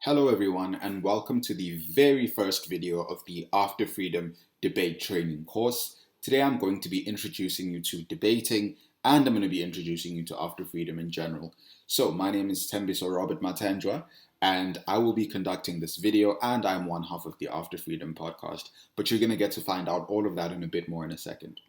Hello everyone and welcome to the very first video of the After Freedom debate training course. Today I'm going to be introducing you to debating and I'm going to be introducing you to After Freedom in general. So my name is Sthembiso Matenjwa and I will be conducting this video and I'm one half of the After Freedom podcast, but you're going to get to find out all of that in a bit more in a second.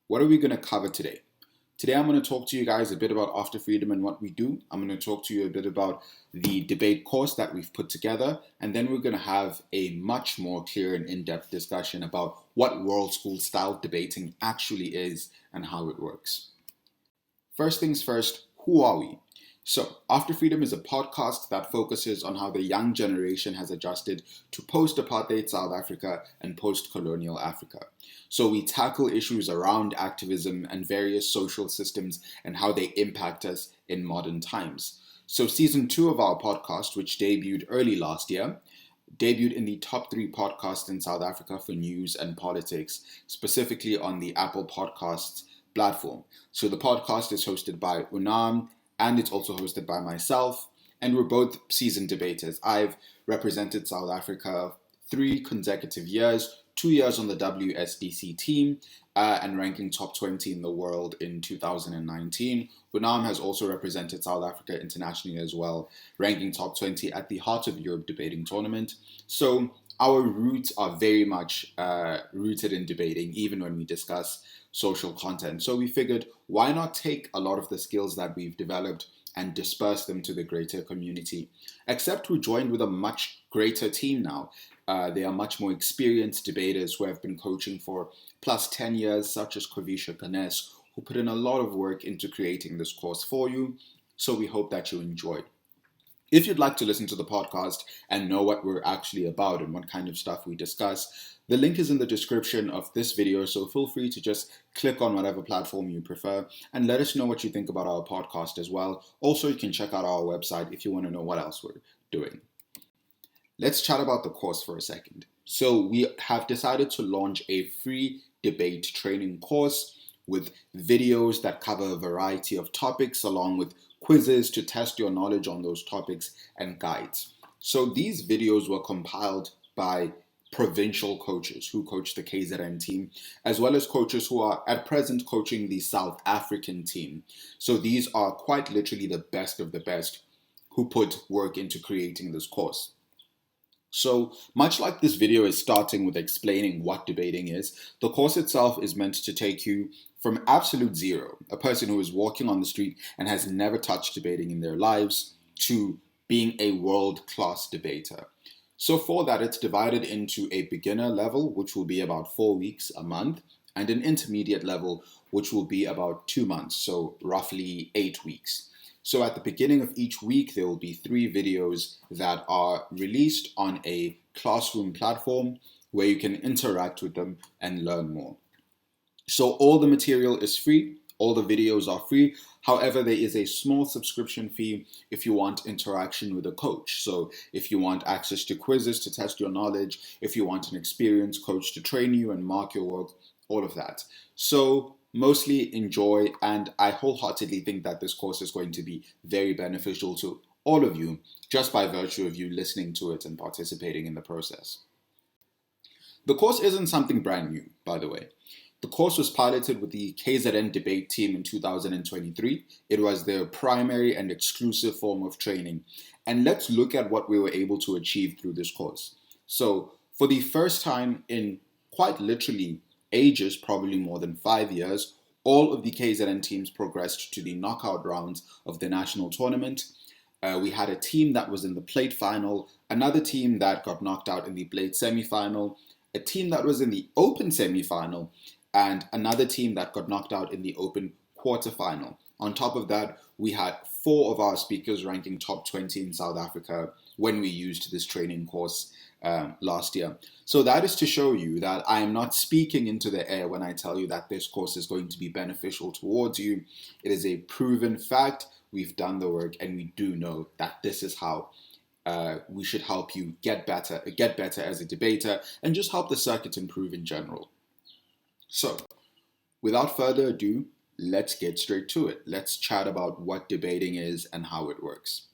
What are we going to cover today? Today I'm going to talk to you guys a bit about After Freedom and what we do. I'm going to talk to you a bit about the debate course that we've put together, and then we're going to have a much more clear and in-depth discussion about what world school style debating actually is and how it works. First things first, who are we? So, After Freedom is a podcast that focuses on how the young generation has adjusted to post-apartheid South Africa and post-colonial Africa. So we tackle issues around activism and various social systems and how they impact us in modern times. So season 2 of our podcast, which debuted early last year, debuted in the top 3 podcasts in South Africa for news and politics, specifically on the Apple Podcasts platform. So the podcast is hosted by Unam, and it's also hosted by myself, and we're both seasoned debaters. I've represented South Africa 3 consecutive years, 2 years on the WSDC team, and ranking top 20 in the world in 2019. Unam has also represented South Africa internationally as well, ranking top 20 at the Heart of Europe debating tournament. So our roots are very much rooted in debating, even when we discuss social content. So we figured, why not take a lot of the skills that we've developed and disperse them to the greater community? Except we're joined with a much greater team now. They are much more experienced debaters who have been coaching for plus 10 years, such as Kovisha Ganes, who put in a lot of work into creating this course for you. So we hope that you enjoy. If you'd like to listen to the podcast and know what we're actually about and what kind of stuff we discuss, the link is in the description of this video, so feel free to just click on whatever platform you prefer and let us know what you think about our podcast as well. Also, you can check out our website if you want to know what else we're doing. Let's chat about the course for a second. So we have decided to launch a free debate training course with videos that cover a variety of topics along with quizzes to test your knowledge on those topics and guides. So these videos were compiled by provincial coaches who coach the KZN team, as well as coaches who are at present coaching the South African team. So these are quite literally the best of the best who put work into creating this course. So much like this video is starting with explaining what debating is, the course itself is meant to take you from absolute zero, a person who is walking on the street and has never touched debating in their lives, to being a world-class debater. So for that, it's divided into a beginner level, which will be about 4 weeks, a month, and an intermediate level, which will be about 2 months, so roughly 8 weeks. So at the beginning of each week, there will be 3 videos that are released on a classroom platform where you can interact with them and learn more. So all the material is free, all the videos are free. However, there is a small subscription fee if you want interaction with a coach. So if you want access to quizzes to test your knowledge, if you want an experienced coach to train you and mark your work, all of that. So mostly enjoy, and I wholeheartedly think that this course is going to be very beneficial to all of you just by virtue of you listening to it and participating in the process. The course isn't something brand new, by the way. The course was piloted with the KZN debate team in 2023. It was their primary and exclusive form of training. And let's look at what we were able to achieve through this course. So for the first time in quite literally ages, probably more than 5 years, all of the KZN teams progressed to the knockout rounds of the national tournament. We had a team that was in the plate final, another team that got knocked out in the plate semi-final, a team that was in the open semi-final, and another team that got knocked out in the open quarterfinal. On top of that, we had 4 of our speakers ranking top 20 in South Africa when we used this training course last year. So that is to show you that I am not speaking into the air when I tell you that this course is going to be beneficial towards you. It is a proven fact. We've done the work and we do know that this is how we should help you get better as a debater and just help the circuit improve in general. So, without further ado, let's get straight to it. Let's chat about what debating is and how it works.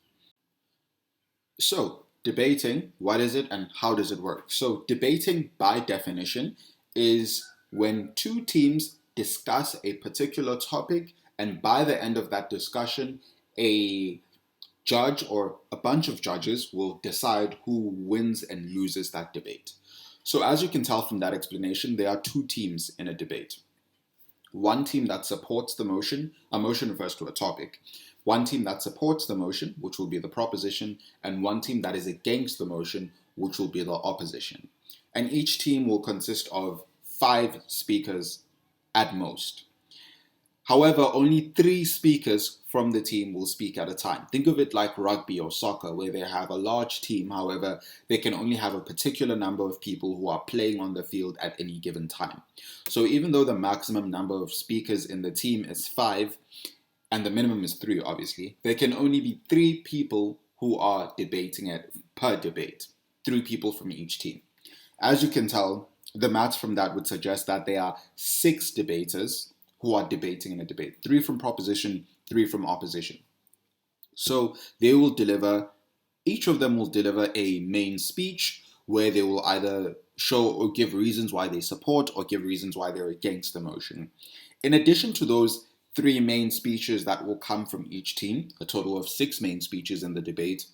So, debating, what is it and how does it work? So debating by definition is when two teams discuss a particular topic, and by the end of that discussion, a judge or a bunch of judges will decide who wins and loses that debate. So as you can tell from that explanation, there are two teams in a debate. One team that supports the motion, a motion refers to a topic. One team that supports the motion, which will be the proposition, and one team that is against the motion, which will be the opposition. And each team will consist of 5 speakers at most. However, only 3 speakers from the team will speak at a time. Think of it like rugby or soccer, where they have a large team. However, they can only have a particular number of people who are playing on the field at any given time. So even though the maximum number of speakers in the team is 5, and the minimum is 3, obviously, there can only be 3 people who are debating it per debate. 3 people from each team. As you can tell, the maths from that would suggest that there are 6 debaters who are debating in a debate. 3 from proposition, 3 from opposition. So they will deliver, each of them will deliver a main speech where they will either show or give reasons why they support or give reasons why they're against the motion. In addition to those 3 main speeches that will come from each team, a total of 6 main speeches in the debate,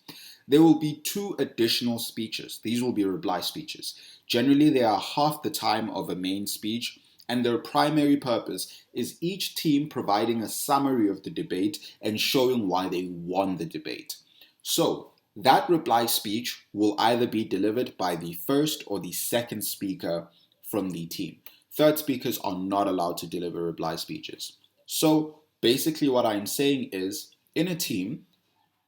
there will be 2 additional speeches. These will be reply speeches. Generally, they are half the time of a main speech, and their primary purpose is each team providing a summary of the debate and showing why they won the debate. So, that reply speech will either be delivered by the first or the second speaker from the team. Third speakers are not allowed to deliver reply speeches. So, basically what I'm saying is, in a team,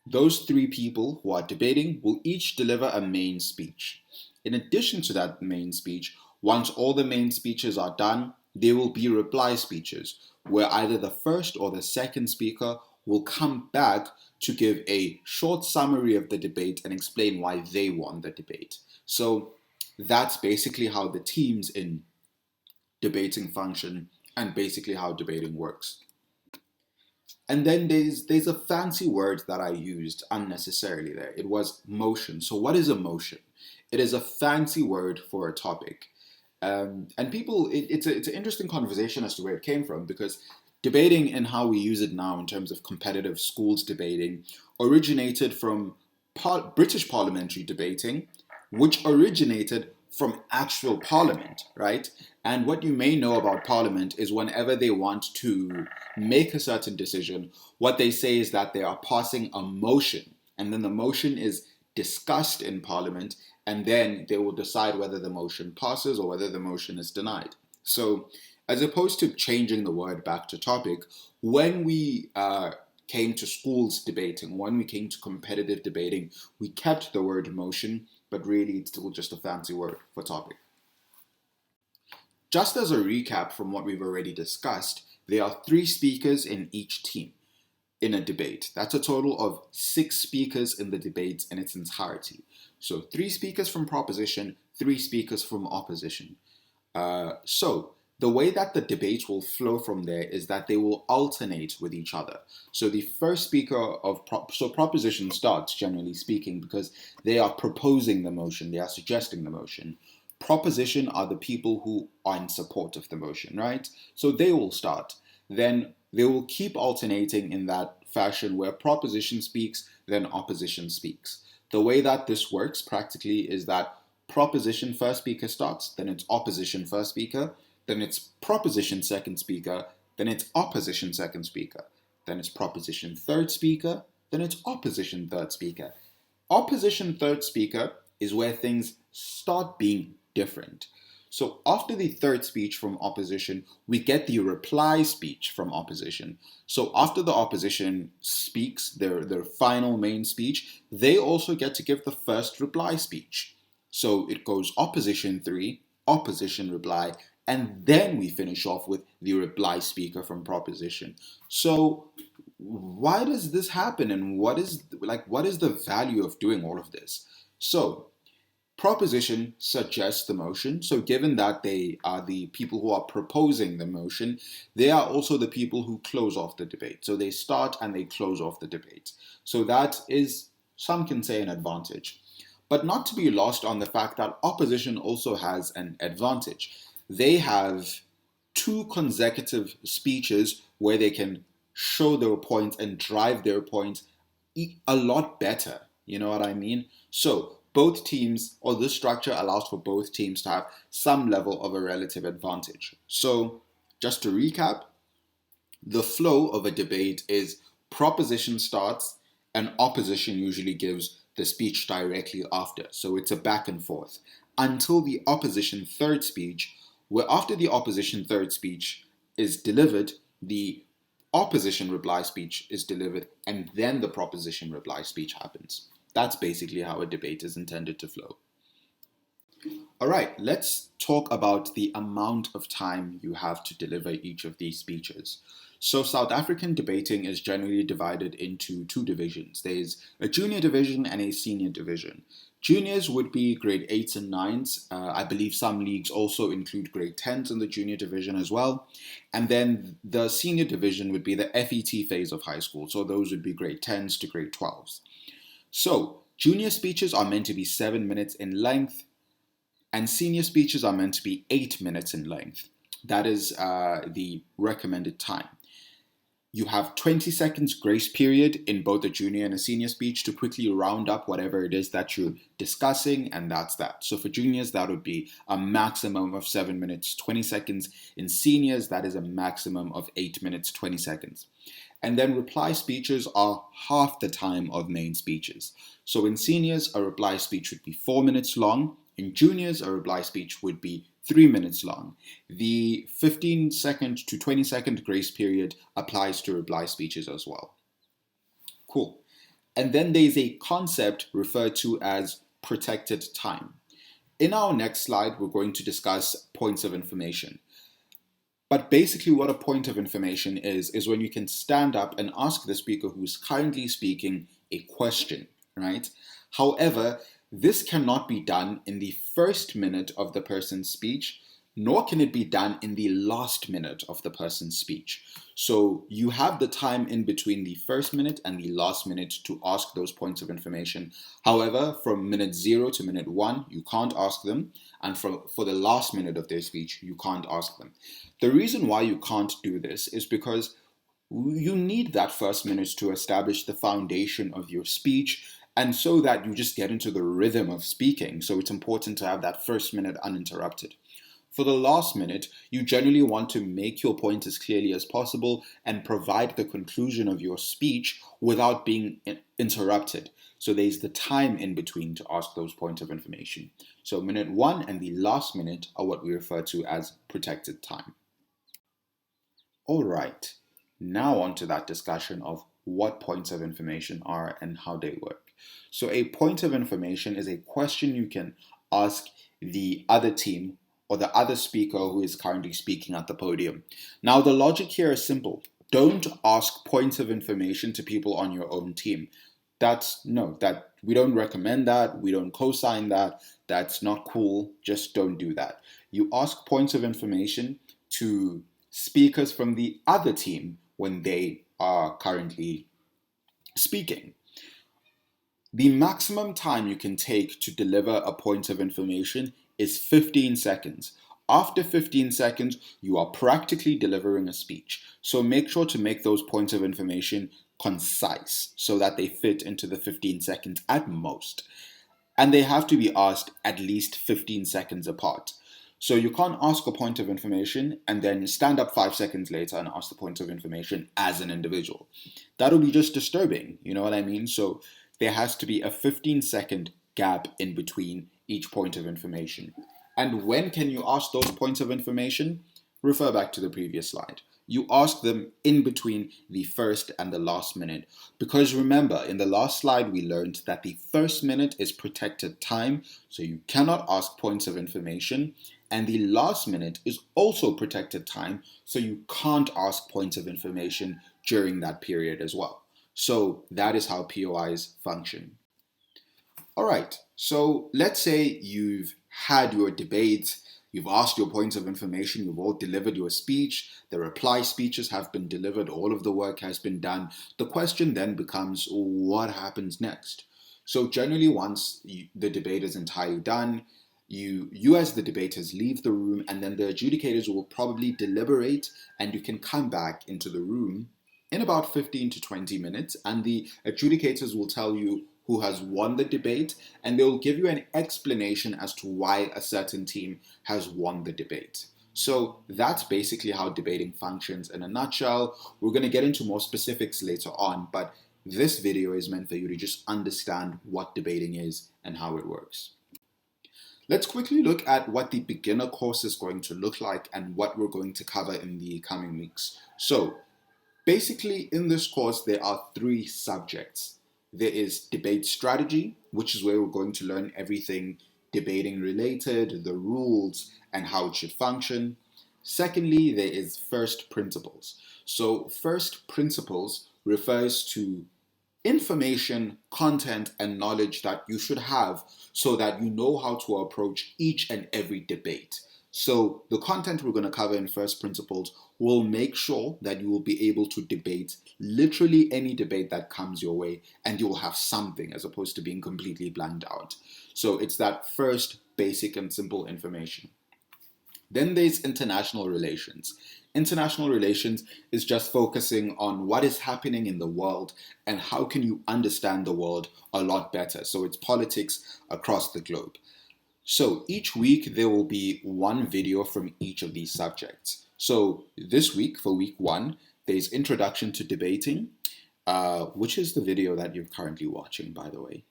those 3 people who are debating will each deliver a main speech. In addition to that main speech, once all the main speeches are done, there will be reply speeches, where either the first or the second speaker will come back to give a short summary of the debate and explain why they won the debate. So that's basically how the teams in debating function and basically how debating works. And then there's a fancy word that I used unnecessarily there. It was motion. So what is a motion? It is a fancy word for a topic. And people, it's an interesting conversation as to where it came from, because debating and how we use it now in terms of competitive schools debating originated from British parliamentary debating, which originated from actual parliament, right? And what you may know about parliament is whenever they want to make a certain decision, what they say is that they are passing a motion, and then the motion is discussed in parliament, and then they will decide whether the motion passes or whether the motion is denied. So as opposed to changing the word back to topic, when we came to schools debating, when we came to competitive debating, we kept the word motion, but really it's still just a fancy word for topic. Just as a recap from what we've already discussed, there are 3 speakers in each team in a debate. That's a total of 6 speakers in the debate in its entirety. So 3 speakers from proposition, 3 speakers from opposition. So the way that the debate will flow from there is that they will alternate with each other. So the first speaker of proposition starts, generally speaking, because they are proposing the motion, they are suggesting the motion. Proposition are the people who are in support of the motion, right? So they will start. Then they will keep alternating in that fashion where proposition speaks, then opposition speaks. The way that this works practically is that proposition first speaker starts, then it's opposition first speaker, then it's proposition second speaker, then it's opposition second speaker, then it's proposition third speaker, then it's opposition third speaker. Opposition third speaker is where things start being different. So after the third speech from opposition, we get the reply speech from opposition. So after the opposition speaks their final main speech, they also get to give the first reply speech. So it goes opposition 3, opposition reply, and then we finish off with the reply speaker from proposition. So why does this happen, and what is the value of doing all of this? So proposition suggests the motion. So given that they are the people who are proposing the motion, they are also the people who close off the debate. So they start and they close off the debate. So that is, some can say, an advantage. But not to be lost on the fact that opposition also has an advantage. They have two consecutive speeches where they can show their point and drive their point a lot better. You know what I mean? So both teams, or this structure allows for both teams to have some level of a relative advantage. So just to recap, the flow of a debate is proposition starts and opposition usually gives the speech directly after. So it's a back and forth until the opposition third speech, where after the opposition third speech is delivered, the opposition reply speech is delivered, and then the proposition reply speech happens. That's basically how a debate is intended to flow. All right, let's talk about the amount of time you have to deliver each of these speeches. So, South African debating is generally divided into two divisions. There's a junior division and a senior division. Juniors would be grade 8s and 9s. I believe some leagues also include grade 10s in the junior division as well. And then the senior division would be the FET phase of high school. So, those would be grade 10s to grade 12s. So, junior speeches are meant to be 7 minutes in length, and senior speeches are meant to be 8 minutes in length. That is the recommended time. You have 20 seconds grace period in both a junior and a senior speech to quickly round up whatever it is that you're discussing, and that's that. So for juniors, that would be a maximum of 7 minutes, 20 seconds. In seniors, that is a maximum of 8 minutes, 20 seconds. And then reply speeches are half the time of main speeches. So in seniors, a reply speech would be 4 minutes long. In juniors, a reply speech would be 3 minutes long. The 15-second to 20-second grace period applies to reply speeches as well. Cool. And then there's a concept referred to as protected time. In our next slide, we're going to discuss points of information. But basically what a point of information is when you can stand up and ask the speaker who's currently speaking a question, right? However, this cannot be done in the first minute of the person's speech, nor can it be done in the last minute of the person's speech. So you have the time in between the first minute and the last minute to ask those points of information. However, from minute 0 to minute 1, you can't ask them. And for the last minute of their speech, you can't ask them. The reason why you can't do this is because you need that first minute to establish the foundation of your speech, and so that you just get into the rhythm of speaking. So it's important to have that first minute uninterrupted. For the last minute, you generally want to make your point as clearly as possible and provide the conclusion of your speech without being interrupted. So there's the time in between to ask those points of information. So minute 1 and the last minute are what we refer to as protected time. All right, now on to that discussion of what points of information are and how they work. So a point of information is a question you can ask the other team or the other speaker who is currently speaking at the podium. Now, the logic here is simple. Don't ask points of information to people on your own team. We don't recommend that. We don't co-sign that. That's not cool. Just don't do that. You ask points of information to speakers from the other team when they are currently speaking. The maximum time you can take to deliver a point of information is 15 seconds. After 15 seconds, you are practically delivering a speech. So make sure to make those points of information concise so that they fit into the 15 seconds at most. And they have to be asked at least 15 seconds apart. So you can't ask a point of information and then stand up 5 seconds later and ask the point of information as an individual. That'll be just disturbing, you know what I mean? So there has to be a 15-second gap in between each point of information. And when can you ask those points of information? Refer back to the previous slide. You ask them in between the first and the last minute. Because remember, in the last slide, we learned that the first minute is protected time, so you cannot ask points of information. And the last minute is also protected time, so you can't ask points of information during that period as well. So that is how POIs function. All right, so let's say you've had your debate, you've asked your points of information, you've all delivered your speech, the reply speeches have been delivered, all of the work has been done. The question then becomes, what happens next? So generally, once the debate is entirely done, you as the debaters leave the room, and then the adjudicators will probably deliberate, and you can come back into the room in about 15 to 20 minutes, and the adjudicators will tell you who has won the debate, and they'll give you an explanation as to why a certain team has won the debate. So that's basically how debating functions in a nutshell. We're going to get into more specifics later on, but this video is meant for you to just understand what debating is and how it works. Let's quickly look at what the beginner course is going to look like and what we're going to cover in the coming weeks. So basically, in this course, there are 3 subjects. There is debate strategy, which is where we're going to learn everything debating related, the rules, and how it should function. Secondly, there is first principles. So first principles refers to information, content, and knowledge that you should have so that you know how to approach each and every debate. So the content we're going to cover in first principles will make sure that you will be able to debate literally any debate that comes your way, and you will have something as opposed to being completely blanked out. So it's that first basic and simple information. Then there's international relations. International relations is just focusing on what is happening in the world and how can you understand the world a lot better. So it's politics across the globe. So each week there will be one video from each of these subjects. So this week, for week 1, there's Introduction to Debating, which is the video that you're currently watching, by the way.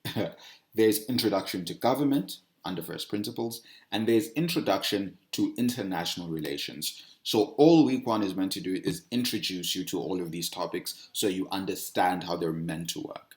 There's Introduction to Government, under First Principles, and there's Introduction to International Relations. So all week 1 is meant to do is introduce you to all of these topics so you understand how they're meant to work.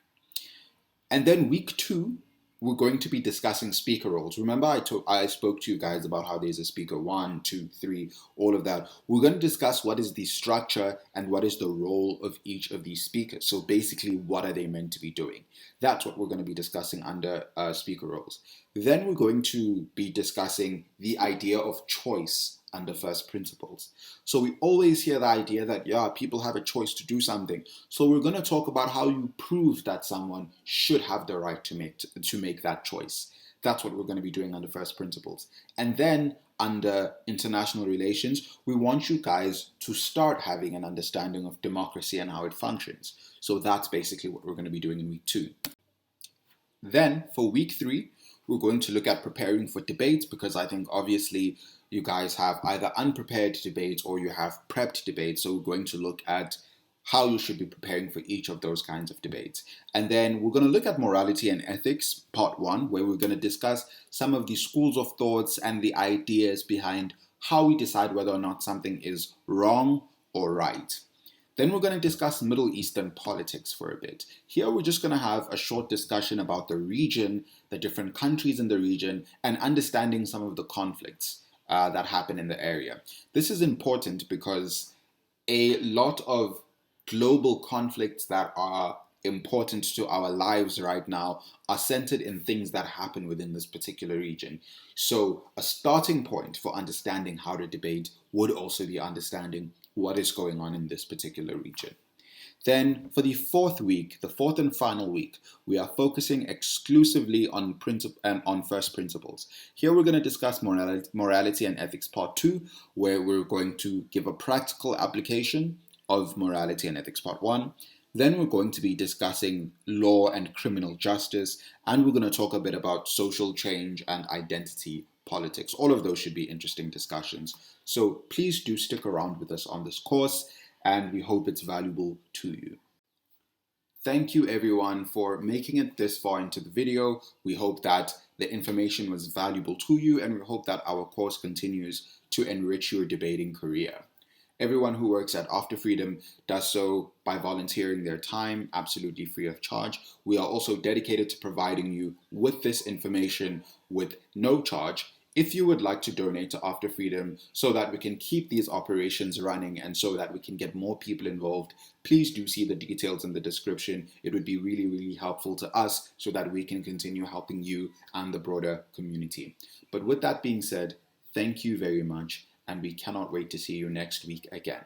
And then week 2, we're going to be discussing speaker roles. Remember I spoke to you guys about how there's a speaker 1, 2, 3, all of that. We're going to discuss what is the structure and what is the role of each of these speakers. So basically, what are they meant to be doing? That's what we're going to be discussing under speaker roles. Then we're going to be discussing the idea of choice under first principles. So we always hear the idea that, people have a choice to do something. So we're going to talk about how you prove that someone should have the right to make that choice. That's what we're going to be doing under first principles. And then under international relations, we want you guys to start having an understanding of democracy and how it functions. So that's basically what we're going to be doing in week 2. Then for week 3, we're going to look at preparing for debates, because I think obviously you guys have either unprepared debates or you have prepped debates. So we're going to look at how you should be preparing for each of those kinds of debates. And then we're going to look at morality and ethics, part 1, where we're going to discuss some of the schools of thoughts and the ideas behind how we decide whether or not something is wrong or right. Then we're going to discuss Middle Eastern politics for a bit. Here we're just going to have a short discussion about the region, the different countries in the region, and understanding some of the conflicts that happen in the area. This is important because a lot of global conflicts that are important to our lives right now are centered in things that happen within this particular region. So a starting point for understanding how to debate would also be understanding what is going on in this particular region. Then for the 4th week, the 4th and final week, we are focusing exclusively on first principles. Here we're going to discuss morality and ethics part 2, where we're going to give a practical application of morality and ethics part 1. Then we're going to be discussing law and criminal justice, and we're going to talk a bit about social change and identity politics. All of those should be interesting discussions. So please do stick around with us on this course, and we hope it's valuable to you. Thank you everyone for making it this far into the video. We hope that the information was valuable to you, and we hope that our course continues to enrich your debating career. Everyone who works at After Freedom does so by volunteering their time, absolutely free of charge. We are also dedicated to providing you with this information with no charge. If you would like to donate to After Freedom so that we can keep these operations running and so that we can get more people involved, please do see the details in the description. It would be really, really helpful to us so that we can continue helping you and the broader community. But with that being said, thank you very much, and we cannot wait to see you next week again.